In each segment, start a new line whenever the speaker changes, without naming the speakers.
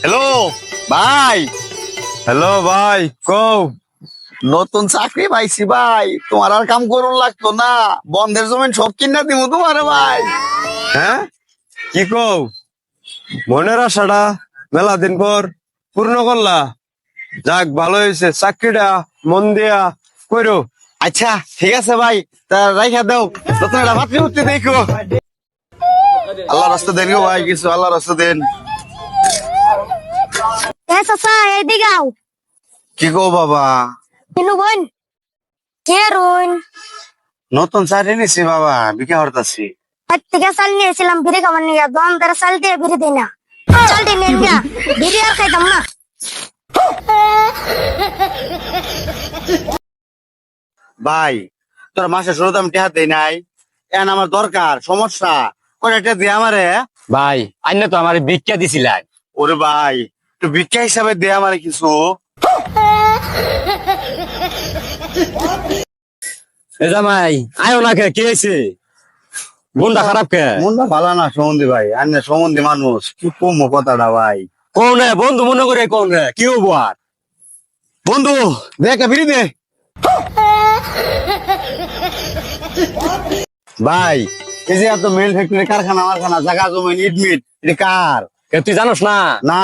Hello ভাই।
Hello ভাই, কও।
নতুন চাকরি পাইছি ভাই, তোমার আর কাম করুন লাগতো না, বন্ধের জমিন সব কিনা দিব তোমারে ভাই।
হ্যাঁ, কি কও? মনের আশাটা মেলা দিন পর পূর্ণ করলা। যাক, ভালো হয়েছে। চাকরিটা মন দিয়া কইরো।
আচ্ছা ঠিক আছে ভাই, তা রাইখা দাও, নতুন একটা ভাতৃ উঠতে দেখো। আল্লাহ রাস্তা দেন গো ভাই, কিছু আল্লাহ রাস্তা দেন।
এ চাচা এইদিকে আও।
কি গো বাবা?
কিনু বোন কে রুন
নতুন চাকরি নিছি বাবা, বিকে হরতাছি।
হাত থেকে চাল নিয়েছিলাম বিড়ি খাবার নিয়ে, দম তারা চাল দিয়ে বিড়ি দিই না, চাল দিয়ে নিয়ে যা বিড়ি আর খাইতাম না।
ভাই তোর মাসে শুরুতে আমি টেহা দেই নাই, এখন আমার দরকার, সমস্যা, কয়টা দিয়ে আমারে।
ভাই আইনে তো আমার ভিক্ষা দিছিলেন।
ওরে ভাই একটু ভিক্ষা হিসাবে দে আমারে কিছু।
এ জামাই আয়ো না কে, কি হয়েছে? মনটা খারাপ কে?
মনটা ভালো না সম্বন্ধী ভাই, আর না সম্বন্ধী মানুষ, কি কমো কথাটা ভাই।
কোন রে বন্ধু মনে করে, কোন রে কি হবো আর?
বন্ধু দেখ ফিরি দে ভাই। এই যে এত মেল ফ্যাক্টরি, কারখানা মারখানা, জায়গা জমি ইটমিট, এটা কার?
এ তুই জানোস না?
না।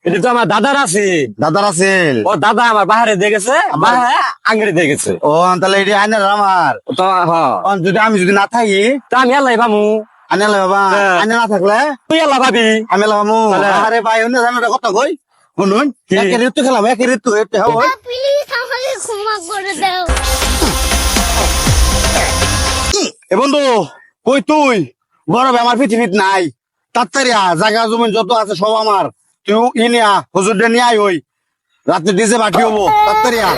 এটা তো আমার দাদার আছে।
দাদার আছে?
ও দাদা আমার বাহারে দিয়ে গেছে, বাহারে আঙ্গড়ি দিয়ে গেছে।
ও তাহলে এটা আইনার আমার।
তো হ্যাঁ,
যদি আমি যদি না থাকি
তা আমি আল্লাহ বামু।
আনে বাবা,
হ্যাঁ।
আনে না থাকলে
তুই আল্লাহ ভাবি।
আমি লামু।
তাহলে?
আরে ভাই অন্য জানাটা কথা কই শুনুন,
কি?
একের ঋতু খেলাম, একের ঋতু একটু হয়।
প্লিজ আমাকে ক্ষমা করে দাও।
এ বন্ধু কই তুই? গরবে আমার পৃথিবীত নাই, তাড়াতাড়ি আ, জায়গা জমিন যত আছে সব আমার। তুই ইনে আ, হুজুরটা নিয়ে আয়, ওই রাত্রে ডিজে বাকি হবো, তাড়াতাড়ি আ।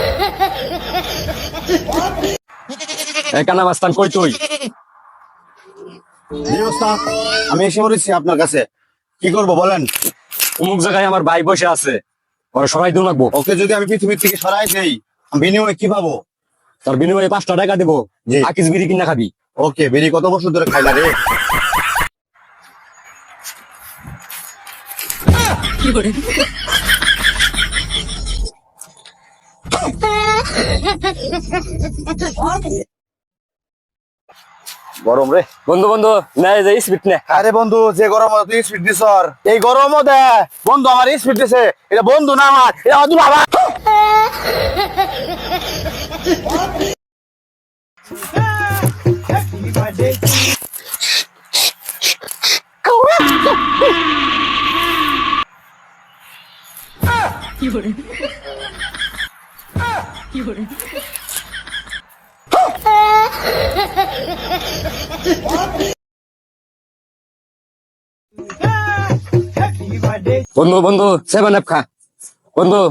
এখানে মাস্তান কই তুই?
ব্যবস্থা আমি এসে পড়েছি আপনার কাছে, কি করবো বলেন?
অমুক জায়গায় আমার ভাই বসে আছে, ওরা সবাই দূর লাগবো।
ওকে যদি আমি পৃথিবীর থেকে সরাই দেই, আমি বিনিময়ে কি পাবো?
তার বিনিময়ে 5টা টাকা দেবো,
জি।
আকিস বিড়ি কিনা খাবি।
ওকে, বেরি কত বছর ধরে খাইলা রে? গরম রে
বন্ধু বন্ধু নাই যে স্পিড নে।
আরে বন্ধু, যে গরম তুই স্পিড দিস, এই গরম দে বন্ধু আমার স্পিড দিছে, এটা বন্ধু না আমার, এটা অদূর বাবা।
বন্ধু বন্ধু 7 আপ খা বন্ধু।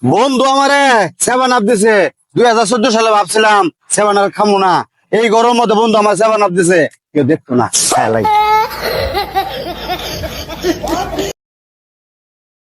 বন্ধু আমারে 7 আপ দিছে, 2014 সালে ভাবছিলাম 7 আপ খামু না, এই গরম মধ্যে বন্ধু আমার 7 আপ দিছে, কেউ দেখতো না, খায় লাগে।